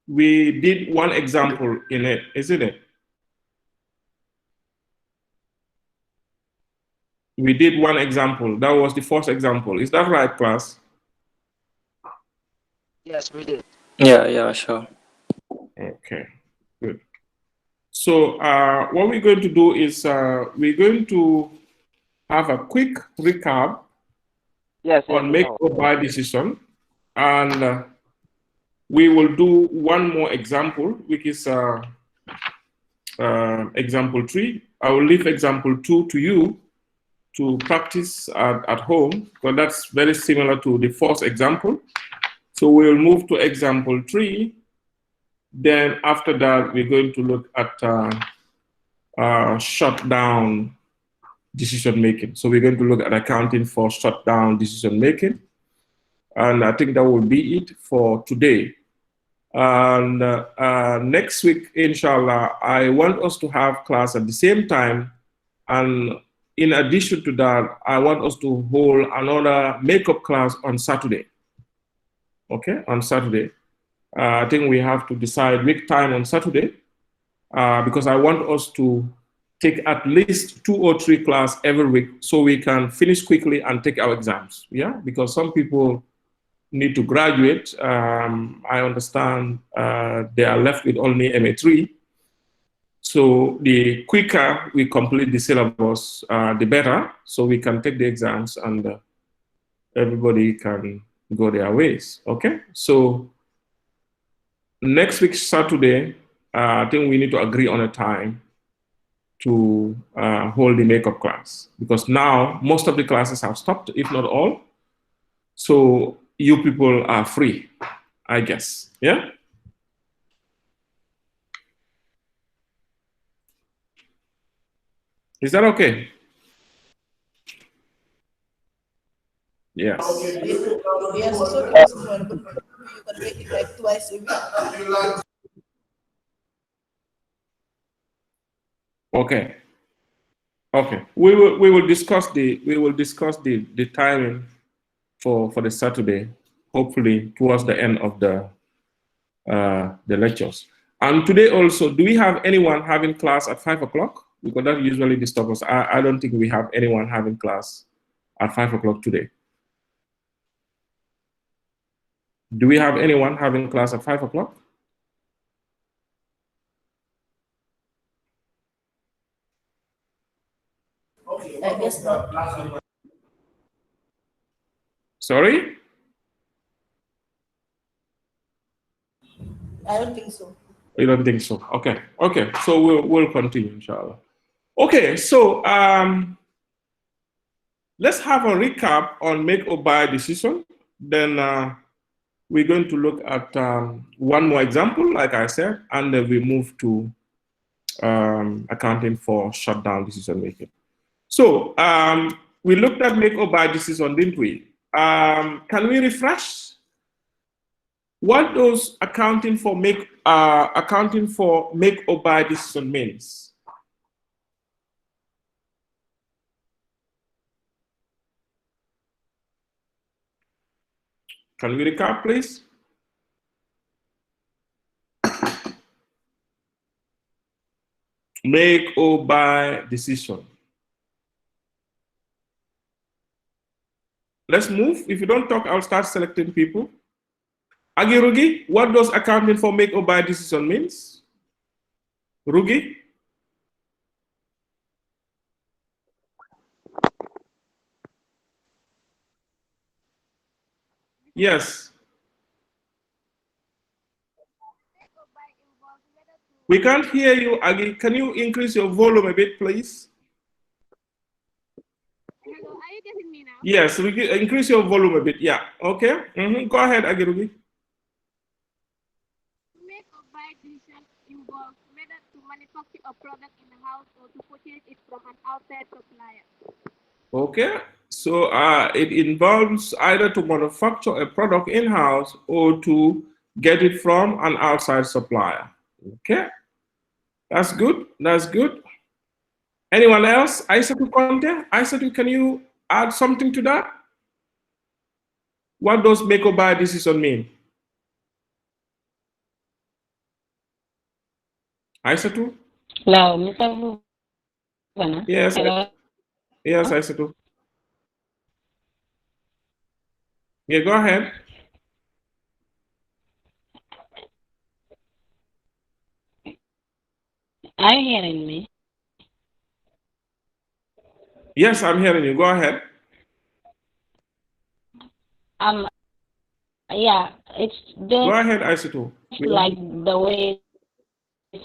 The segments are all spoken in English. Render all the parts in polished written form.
we did one example in it, isn't it? We did one example. That was the first example. Is that right, class? Yes, we did. Yeah, sure. Okay, good. So what we're going to do is we're going to have a quick recap Yes, on we make know. or buy decision, and we will do one more example, which is example 3. I will leave example 2 to you to practice at home, because that's very similar to the first example. So we'll move to example 3. Then after that, we're going to look at shutdown decision making. So we're going to look at accounting for shutdown decision making. And I think that will be it for today. And next week, inshallah, I want us to have class at the same time. And in addition to that, I want us to hold another makeup class on Saturday. Okay, on Saturday. I think we have to decide which time on Saturday, because I want us to take at least 2 or 3 classes every week so we can finish quickly and take our exams. Yeah, because some people need to graduate. I understand they are left with only MA3. So the quicker we complete the syllabus, the better, so we can take the exams and everybody can go their ways. Okay, so next week, Saturday, I think we need to agree on a time to hold the makeup class, because now most of the classes have stopped, if not all. So you people are free, I guess. Yeah? Is that okay? Yes. Yes, it's okay, Mr. Moore, but you can make it like twice a week. Okay. Okay. We will discuss the timing for the Saturday, hopefully towards the end of the lectures. And today also, do we have anyone having class at 5 o'clock? Because that usually disturbs us. I don't think we have anyone having class at 5 o'clock today. Do we have anyone having class at 5 o'clock? I guess not. Sorry? I don't think so. You don't think so? Okay. Okay. So we'll continue, inshallah. Okay. So let's have a recap on make or buy decision. Then we're going to look at one more example, like I said, and then we move to accounting for shutdown decision making. So we looked at make or buy decision, didn't we? Can we refresh what does accounting for make or buy decision means? Can we recap, please? Make or buy decision. Let's move. If you don't talk, I'll start selecting people. Agi Rugi, what does accounting for make or buy decision means? Rugi? Yes. We can't hear you, Agi. Can you increase your volume a bit, please? Hello, are you getting me now? Yes, increase your volume a bit. Yeah. Okay. Go ahead, Agi Rugi. Make or buy decision involves whether to manufacture a product in the house or to purchase it from an outside supplier. Okay. So it involves either to manufacture a product in-house or to get it from an outside supplier. Okay. That's good. That's good. Anyone else? Aisatu Conte? Aisatu, can you add something to that? What does make or buy decision mean? Aisatu? Hello, Mr. Vuvana. Yes, Hello. yes, Aisatu. Yeah, go ahead. Are you hearing me? Yes, I'm hearing you. Go ahead. Um, yeah, it's Go just ahead, Aisatu. like the way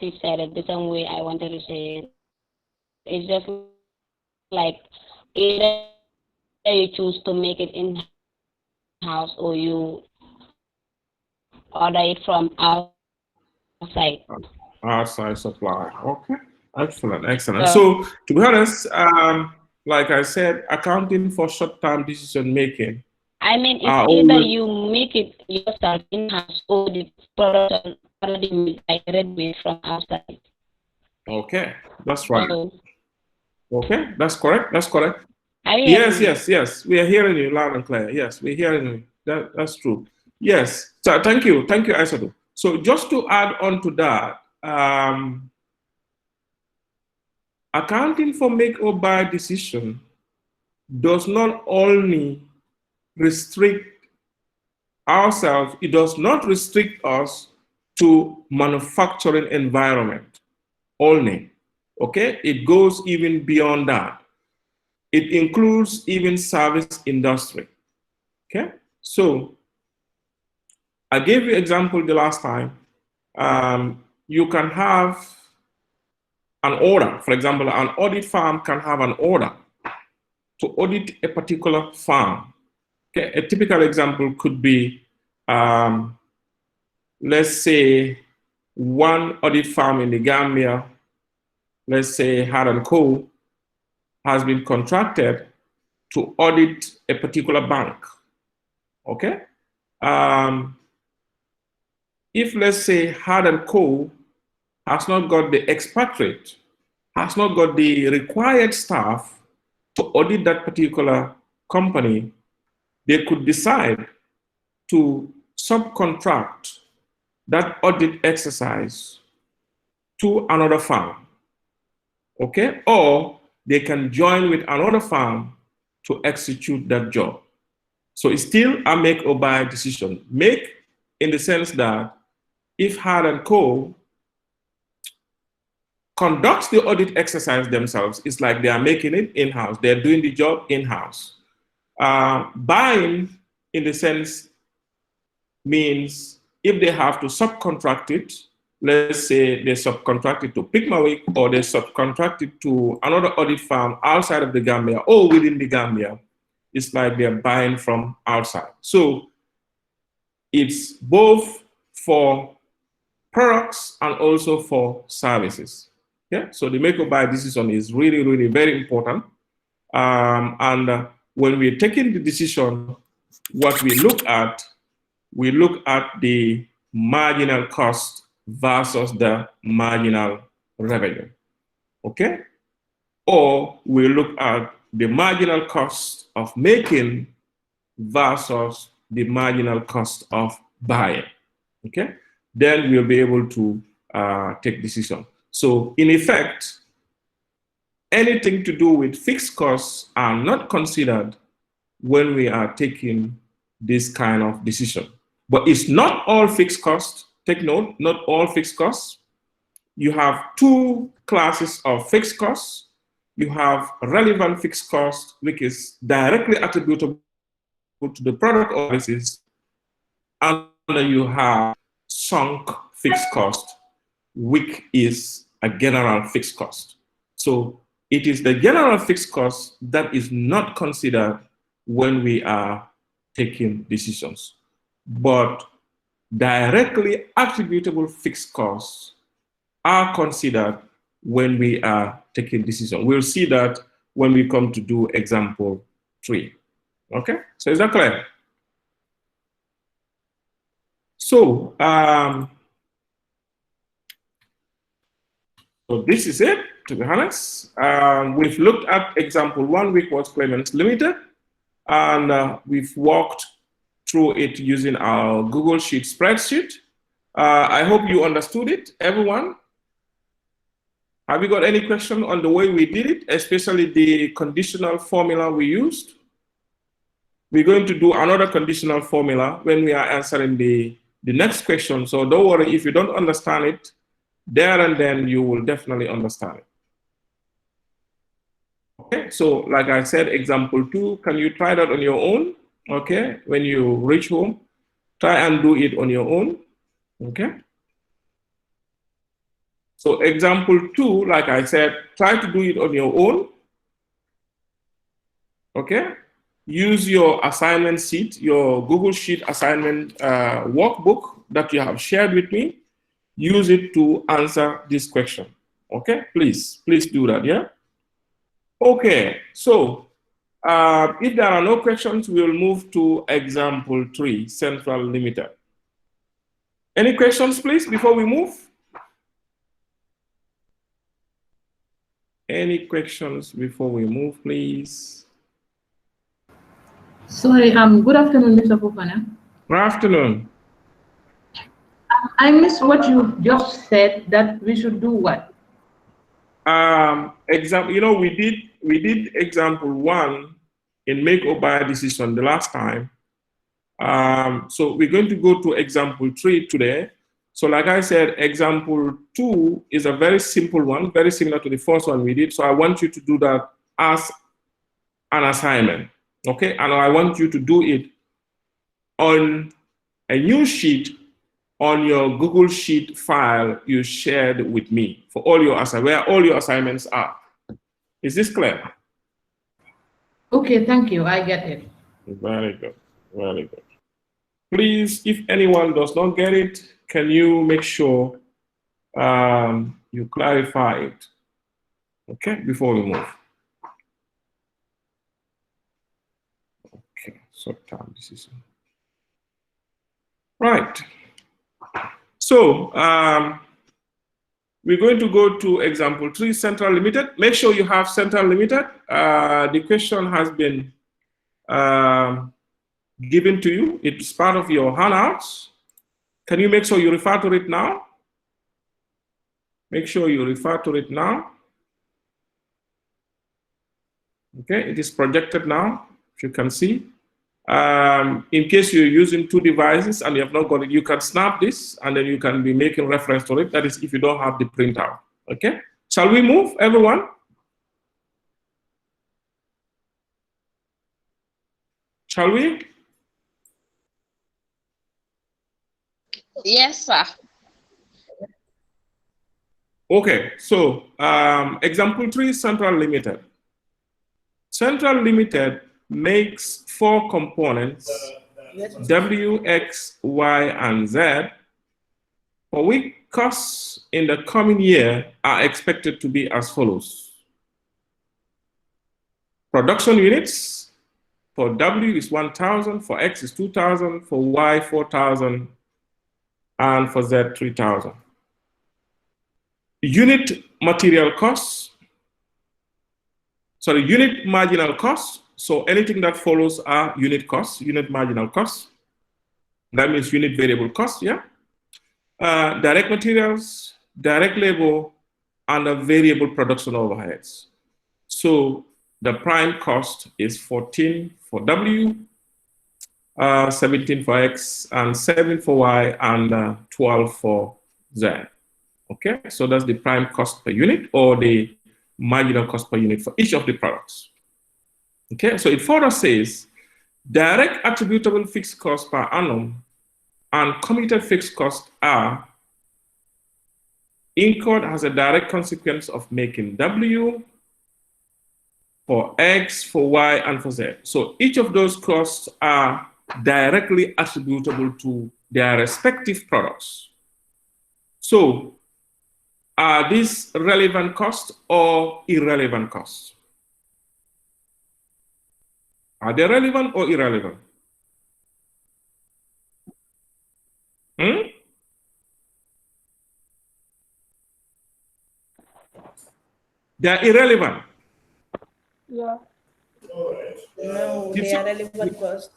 she said it, the same way I wanted to say it. It's just like either you choose to make it in-house or you order it from outside. Outside supply. Okay. Excellent, excellent. So, So, to be honest, like I said, accounting for short-term decision making I mean, it's are either always you make it yourself in-house or the product already made, like ready-made from outside. okay. That's right. So, Okay, that's correct. That's correct. are you Yes, hearing me? yes, yes. We are hearing you loud and clear. Yes, we're hearing you. That's true. Yes. So thank you, Aisatu. So just to add on to that, accounting for make or buy decision does not only restrict ourselves, it does not restrict us to manufacturing environment only. Okay, it goes even beyond that. It includes even service industry. Okay, so I gave you example the last time. You can have an order. For example, an audit firm can have an order to audit a particular farm. Okay, a typical example could be, let's say, one audit firm in the Gambia, let's say Hard and Co, has been contracted to audit a particular bank. Okay, if let's say Hard and Co has not got the expatriate, has not got the required staff to audit that particular company, they could decide to subcontract that audit exercise to another firm, okay? Or they can join with another firm to execute that job. So it's still a make or buy decision. Make in the sense that if Hard and Co conducts the audit exercise themselves, it's like they are making it in-house. They're doing the job in-house. Buying, in the sense, means if they have to subcontract it, let's say they subcontract it to Pigmawick or they subcontract it to another audit firm outside of the Gambia or within the Gambia, it's like they're buying from outside. So it's both for products and also for services. Yeah, so the make or buy decision is really, really very important. When we're taking the decision, what we look at the marginal cost versus the marginal revenue. Okay? Or we look at the marginal cost of making versus the marginal cost of buying. Okay? Then we'll be able to take decision. So in effect, anything to do with fixed costs are not considered when we are taking this kind of decision. But it's not all fixed costs. Take note, not all fixed costs. You have two classes of fixed costs. You have relevant fixed cost, which is directly attributable to the product or services, and you have sunk fixed cost, which is a general fixed cost. So it is the general fixed cost that is not considered when we are taking decisions. But directly attributable fixed costs are considered when we are taking decisions. We'll see that when we come to do example 3. Okay, so is that clear? So, so this is it, to be honest. We've looked at example 1, which was Claimants Limited, and we've walked through it using our Google Sheet spreadsheet. I hope you understood it, everyone. Have you got any question on the way we did it, especially the conditional formula we used? We're going to do another conditional formula when we are answering the next question. So don't worry, if you don't understand it, there and then you will definitely understand it. Okay, so like I said, example 2, can you try that on your own? Okay, when you reach home, try and do it on your own. Okay. So example 2, like I said, try to do it on your own. Okay. Use your assignment sheet, your Google Sheet assignment workbook that you have shared with me. Use it to answer this question. Okay, please do that, yeah? Okay, so if there are no questions, we'll move to example 3, Central Limited. Any questions, please, before we move? Any questions before we move, please? Sorry, good afternoon, Mr. Fofana. Good afternoon. I missed what you just said, that we should do what? Example, you know, we did example 1 in make or buy decision the last time. So we're going to go to example 3 today. So like I said, example 2 is a very simple one, very similar to the first one we did. So I want you to do that as an assignment, okay? And I want you to do it on a new sheet on your Google Sheet file you shared with me for all your where all your assignments are. Is this clear? Okay, thank you. I get it. Very good. Very good. Please, if anyone does not get it, can you make sure you clarify it, okay, before we move? Okay, so time decision. Right. So we're going to go to example 3, Central Limited. Make sure you have Central Limited. The question has been given to you. It's part of your handouts. Can you make sure you refer to it now? Make sure you refer to it now. Okay, it is projected now, if you can see. In case you're using 2 devices and you have not got it, you can snap this and then you can be making reference to it. That is if you don't have the printout. Okay, shall we move, everyone? Shall we? Yes, sir. Okay, so example 3, Central Limited. Central Limited makes 4 components, W, X, Y, and Z, for which costs in the coming year are expected to be as follows. Production units for W is 1,000, for X is 2,000, for Y 4,000, and for Z 3,000. Unit material costs, sorry, unit marginal costs. So anything that follows are unit costs, unit marginal costs. That means unit variable costs, yeah. Direct materials, direct labor, and the variable production overheads. So the prime cost is 14 for W, 17 for X, and 7 for Y, and 12 for Z. Okay, so that's the prime cost per unit or the marginal cost per unit for each of the products. Okay, so it further says direct attributable fixed costs per annum and committed fixed costs are incurred as a direct consequence of making W for X, for Y, and for Z. So each of those costs are directly attributable to their respective products. So are these relevant costs or irrelevant costs? Are they relevant or irrelevant? They are irrelevant. Yeah. No, they are relevant costs.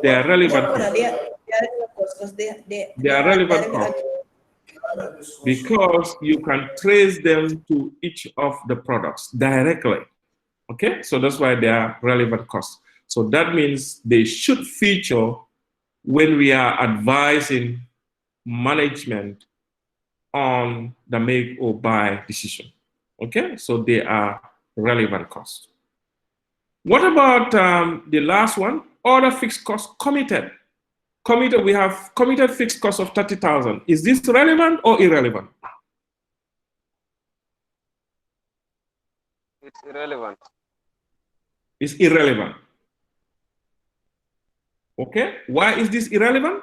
They are relevant. They are relevant costs because They are relevant costs. because you can trace them to each of the products directly. Okay, so that's why they are relevant costs. So that means they should feature when we are advising management on the make or buy decision. Okay, so they are relevant costs. What about the last one? Other fixed costs committed. Committed, we have committed fixed cost of 30,000. Is this relevant or irrelevant? It's irrelevant It's irrelevant. Okay, why is this irrelevant?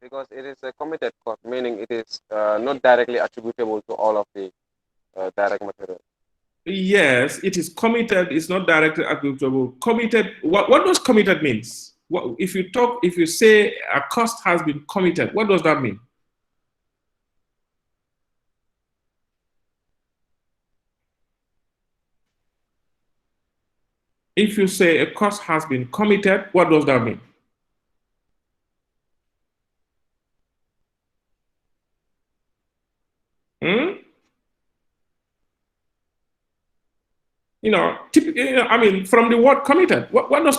because it is a committed cost, meaning it is not directly attributable to all of the direct material. Yes, it is committed. It's not directly attributable. Committed. What does committed means? What, if you say a cost has been committed, what does that mean? If you say a cost has been committed, what does that mean? Hmm? Typically, I mean, from the word committed, what does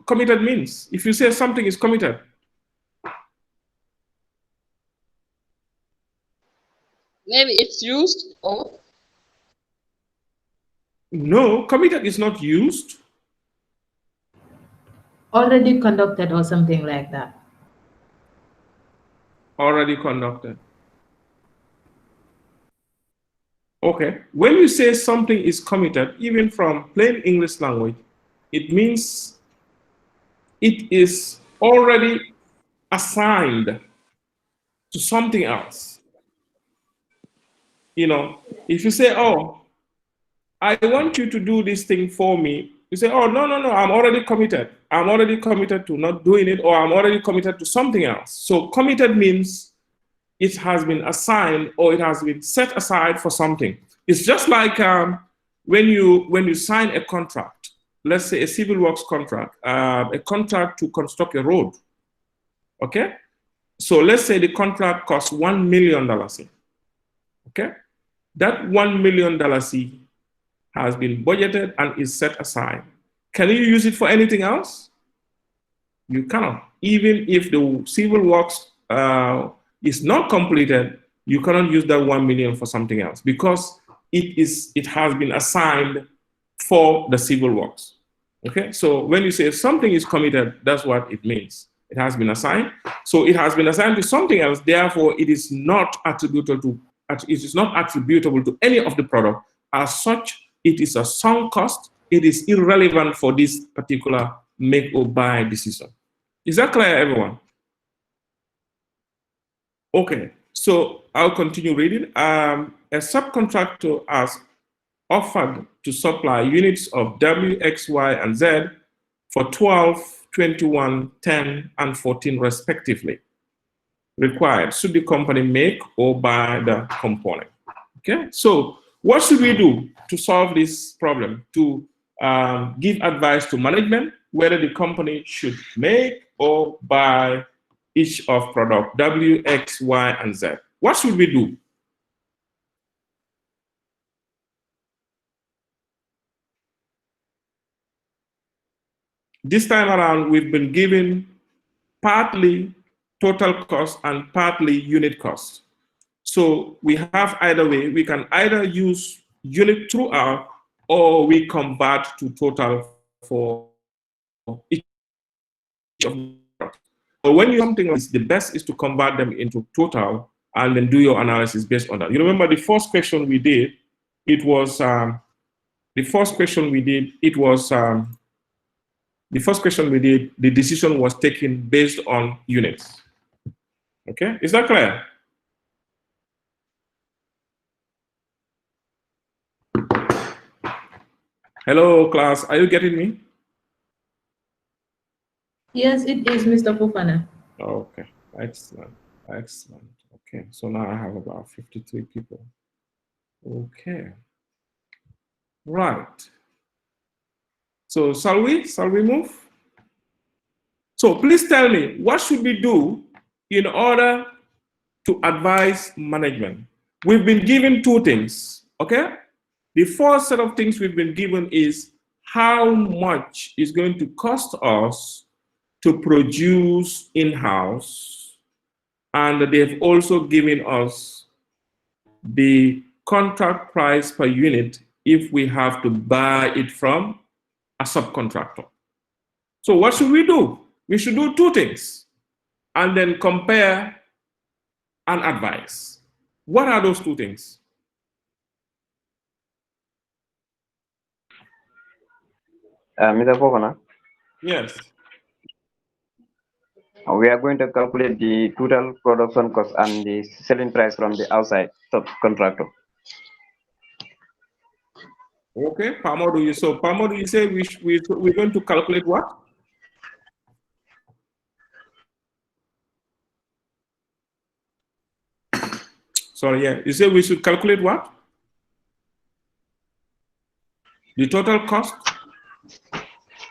committed means? If you say something is committed, Maybe it's used or no, committed is not used. Already conducted or something like that. Already conducted. Okay, when you say something is committed, even from plain English language, it means it is already assigned to something else. If you say, oh, I want you to do this thing for me, you say, oh, no, I'm already committed. I'm already committed to not doing it, or I'm already committed to something else. So committed means it has been assigned or it has been set aside for something. It's just like when you sign a contract, let's say a civil works contract, a contract to construct a road. Okay, so let's say the contract costs $1 million. Okay, that $1 million has been budgeted and is set aside. Can you use it for anything else? You cannot. Even if the civil works is not completed, you cannot use that 1 million for something else because it has been assigned for the civil works. Okay, so when you say something is committed, that's what it means. It has been assigned. So it has been assigned to something else. Therefore, it is not attributable to any of the product. As such, it is a sunk cost. It is irrelevant for this particular make or buy decision. Is that clear, everyone? Okay, so I'll continue reading. A subcontractor has offered to supply units of W, X, Y, and Z for 12, 21, 10, and 14 respectively. Required, should the company make or buy the component? Okay, so what should we do to solve this problem? To give advice to management whether the company should make or buy each of product W, X, Y, and Z. What should we do? This time around, we've been given partly total cost and partly unit cost. So we have either way. We can either use unit throughout or we convert to total for each of the products. But when you something like this, the best is to convert them into total and then do your analysis based on that. You remember the first question we did, it was the decision was taken based on units. Okay, is that clear? Hello, class, are you getting me? Yes, it is, Mr. Fofana. Okay, excellent, excellent. Okay, so now I have about 53 people. Okay, right. So shall we move? So please tell me, what should we do in order to advise management. We've been given two things, okay? The first set of things we've been given is how much is going to cost us to produce in-house, and they've also given us the contract price per unit if we have to buy it from a subcontractor. So what should we do? We should do two things and then compare and advise. What are those two things? Mr. Fofana, Yes. we are going to calculate the total production cost and the selling price from the outside subcontractor. Okay, Pamodu, you say we're going to calculate what? Sorry, yeah. You say we should calculate what? The total cost?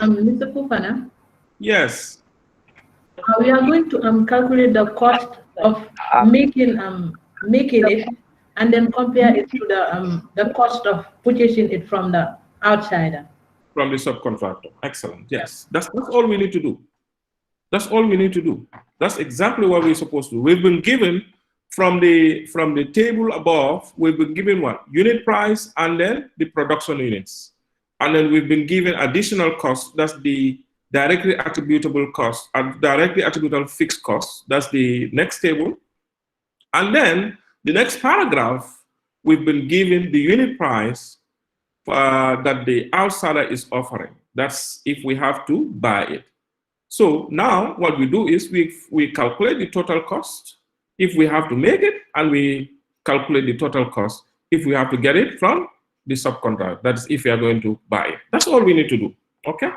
Mr. Fofana, Yes. we are going to calculate the cost of making it, and then compare it to the cost of purchasing it from the outsider. From the subcontractor. Excellent. Yes. That's all we need to do. That's all we need to do. That's exactly what we're supposed to do. We've been given from the table above, we've been given what? Unit price and then the production units. And then we've been given additional costs. That's the directly attributable cost and directly attributable fixed cost. That's the next table. And then the next paragraph, we've been given the unit price that the outsider is offering. That's if we have to buy it. So now what we do is we calculate the total cost if we have to make it, and we calculate the total cost if we have to get it from the subcontractor. That is if we are going to buy it. That's all we need to do, okay?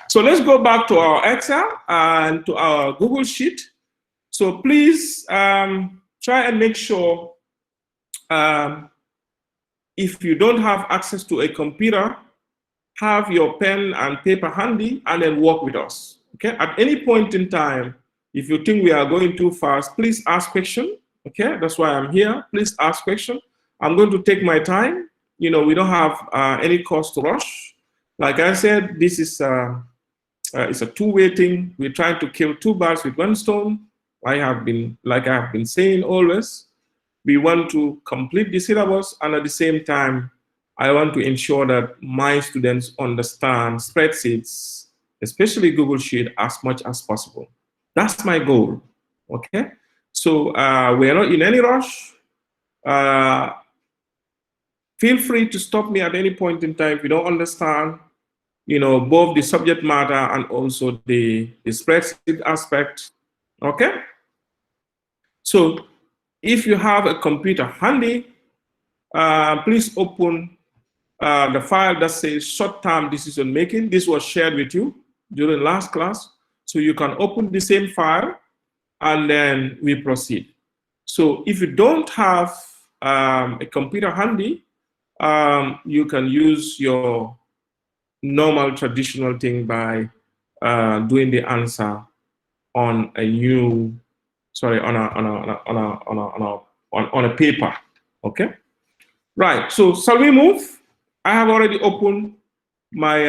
So let's go back to our Excel and to our Google Sheet. So please try and make sure if you don't have access to a computer, have your pen and paper handy and then work with us. Okay, at any point in time, if you think we are going too fast, please ask question. Okay, that's why I'm here. Please ask question. I'm going to take my time. You know, we don't have any cause to rush. Like I said, this is it's a two-way thing. We're trying to kill two birds with one stone. I have been saying always, we want to complete the syllabus, and at the same time, I want to ensure that my students understand spreadsheets, especially Google Sheet, as much as possible. That's my goal, okay? So we are not in any rush. Feel free to stop me at any point in time if you don't understand, you know, both the subject matter and also the spreadsheet aspect, okay? So if you have a computer handy, please open the file that says short-term decision making. This was shared with you during last class. So you can open the same file and then we proceed. So if you don't have a computer handy, you can use your normal traditional thing by doing the answer on a new, sorry, on a paper, okay? Right, so shall we move? I have already opened my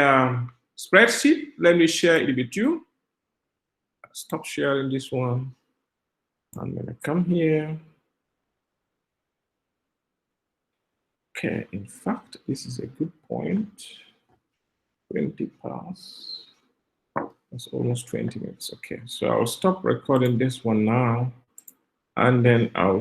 spreadsheet. Let me share it with you. Stop sharing this one. I'm gonna come here. Okay, in fact, this is a good point. 20 past. That's almost 20 minutes. Okay, so I'll stop recording this one now, and then I'll